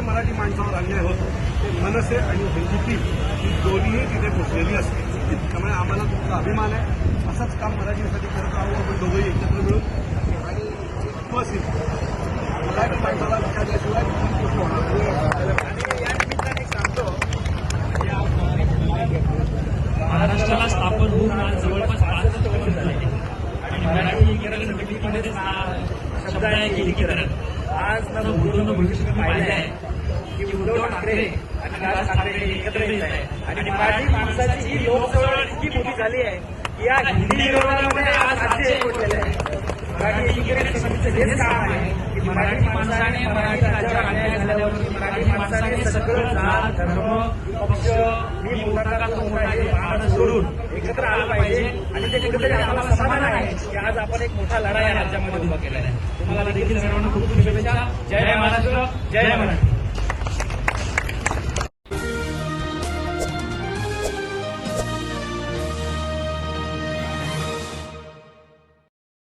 मराठी माणसावर अन्याय होतो ते मनसे आणि हिंदुत्व ही दोन्हीही तिथे पोचलेली असते. त्यामुळे आम्हाला तुमचा अभिमान आहे. असंच काम मराठीसाठी करत राहू आपण दोघंही एकत्र मिळून आणि विश्वासी मराठी माणसाला विचारल्याशिवाय ही गोष्ट होणार नाही. आणि या निमित्ताने सांगतो महाराष्ट्राला स्थापन होऊन आज जवळपास 65 वर्ष झाले आणि मराठी एकीकरण समितीमध्ये शब्द आहे एकीकरण. आज न भूतो भविष्य पाहिलं आहे की उद्धव ठाकरे आणि राज ठाकरे एकत्र येत आहे आणि मराठी माणसाची ही लोकचळवळ इतकी मोठी झाली आहे की या हिंदी विरोधामध्ये आज राज्य एकवटलेलं आहे. मराठी एकीकरण समितीचं हेच काम आहे की मराठी माणसाने मराठी राज्यावर अन्याय झाल्यावरती मराठी माणसाने सगळं जात धर्म पक्ष मी मोठा का तो मोठा हे भान सोडून एकत्र आलं पाहिजे आणि ते कुठेतरी आम्हाला समाधान आहे की आज आपण एक मोठा लढा या राज्यामध्ये उभा केलेला आहे. तुम्हाला देखील सर्वांना खूप खूप शुभेच्छा. जय महाराष्ट्र, जय मराठी.